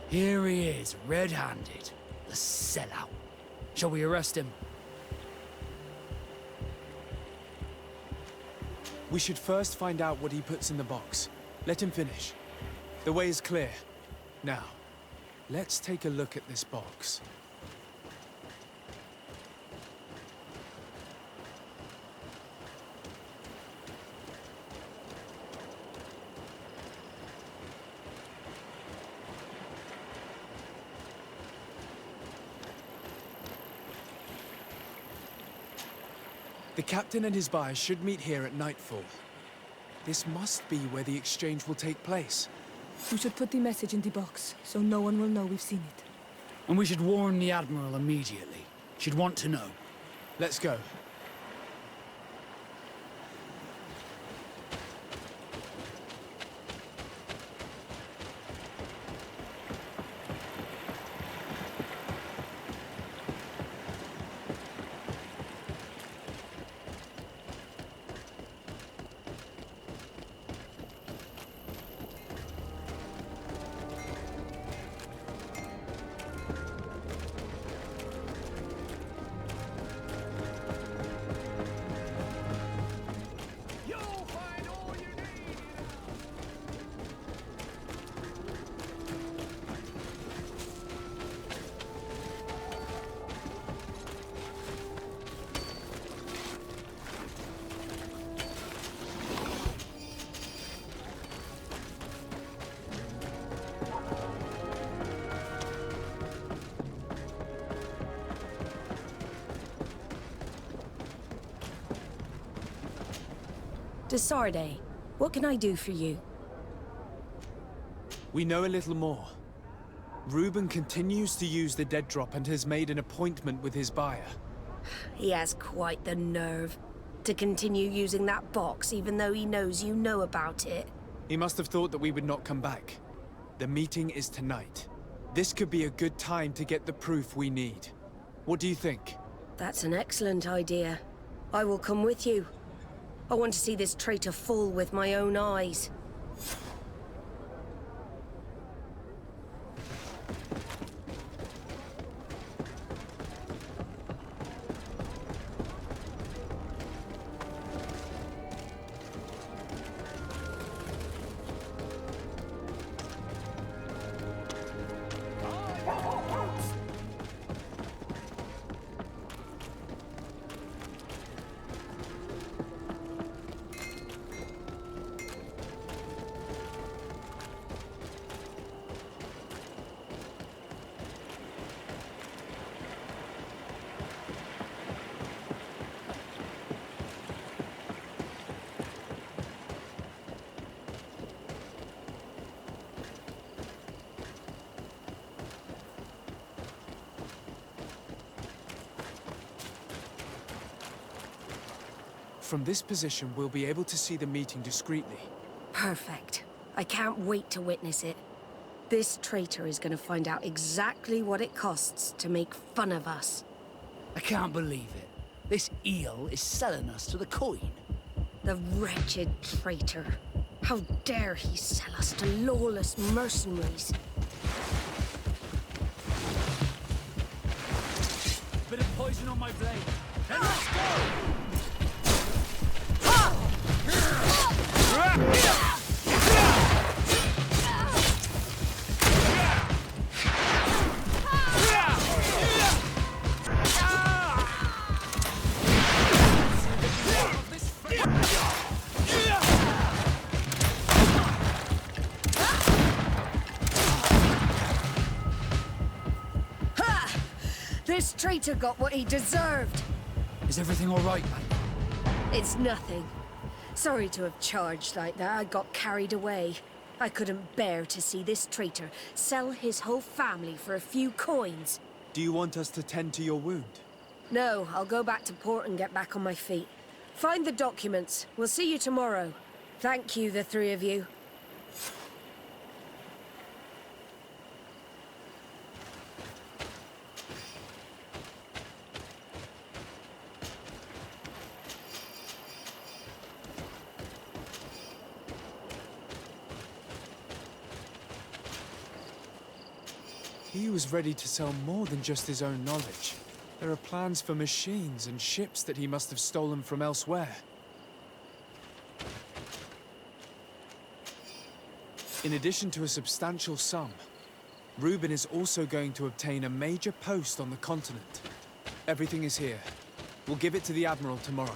Here he is, red-handed. The sellout. Shall we arrest him? We should first find out what he puts in the box. Let him finish. The way is clear. Now, let's take a look at this box. The captain and his buyer should meet here at nightfall. This must be where the exchange will take place. We should put the message in the box, so no one will know we've seen it. And we should warn the Admiral immediately. She'd want to know. Let's go. Desarde, what can I do for you? We know a little more. Reuben continues to use the dead drop and has made an appointment with his buyer. He has quite the nerve to continue using that box even though he knows you know about it. He must have thought that we would not come back. The meeting is tonight. This could be a good time to get the proof we need. What do you think? That's an excellent idea. I will come with you. I want to see this traitor fall with my own eyes. From this position, we'll be able to see the meeting discreetly. Perfect. I can't wait to witness it. This traitor is going to find out exactly what it costs to make fun of us. I can't believe it. This eel is selling us to the coin. The wretched traitor. How dare he sell us to lawless mercenaries? Bit of poison on my blade. Then let's go! This traitor got what he deserved. Is everything all right, mate? It's nothing. Sorry to have charged like that. I got carried away. I couldn't bear to see this traitor sell his whole family for a few coins. Do you want us to tend to your wound? No, I'll go back to port and get back on my feet. Find the documents. We'll see you tomorrow. Thank you, the three of you. He was ready to sell more than just his own knowledge. There are plans for machines and ships that he must have stolen from elsewhere. In addition to a substantial sum, Reuben is also going to obtain a major post on the continent. Everything is here. We'll give it to the Admiral tomorrow.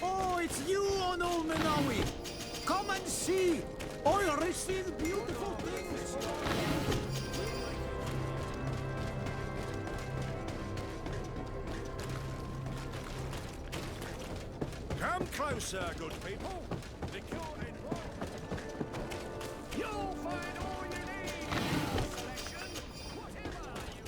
Oh, it's you on Old Manawi! Come and see! I'll receive beautiful things! Come closer, good people. The cure in one. You'll find all you need in our selection, whatever you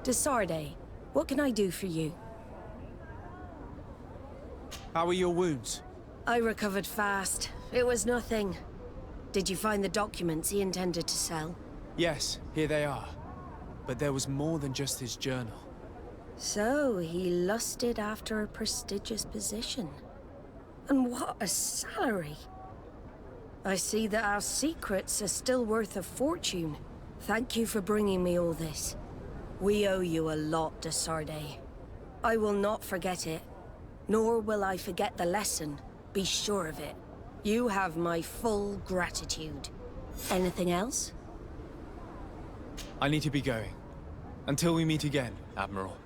Desarde, what can I do for you? How are your wounds? I recovered fast. It was nothing. Did you find the documents he intended to sell? Yes, here they are. But there was more than just his journal. So, he lusted after a prestigious position. And what a salary! I see that our secrets are still worth a fortune. Thank you for bringing me all this. We owe you a lot, Desarde. I will not forget it. Nor will I forget the lesson. Be sure of it. You have my full gratitude. Anything else? I need to be going. Until we meet again, Admiral.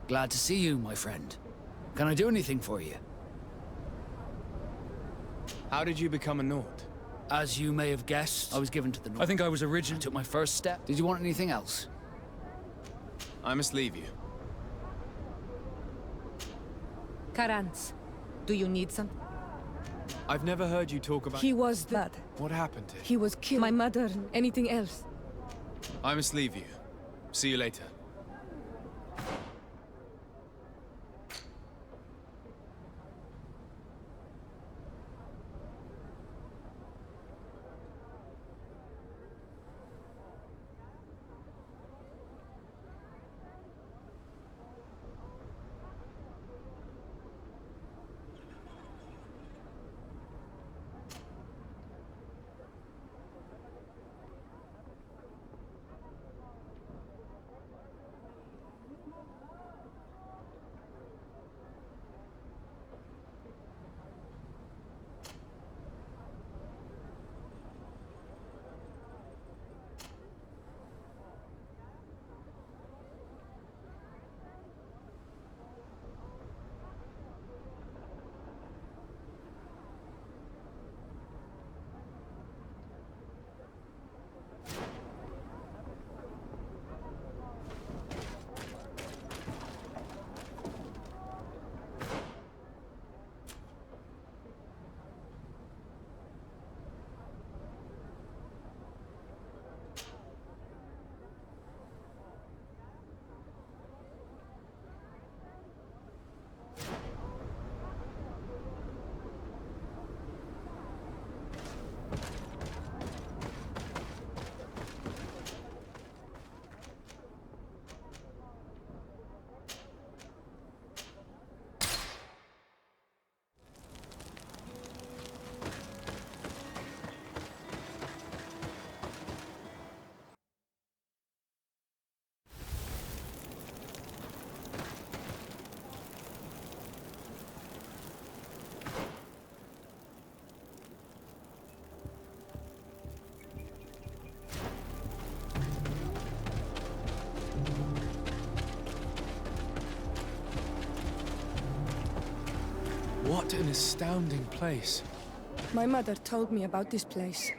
Glad to see you, my friend. Can I do anything for you? How did you become a Nord? As you may have guessed, I was given to the North. I think I was originally took my first step. Did you want anything else? I must leave you. Karans, do you need some? I've never heard you talk about... He was that. What happened to him? He was killed. My mother, anything else? I must leave you. See you later. What an astounding place. My mother told me about this place.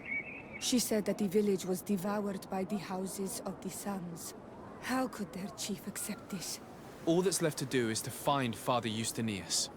She said that the village was devoured by the houses of the Suns. How could their chief accept this? All that's left to do is to find Father Justinius.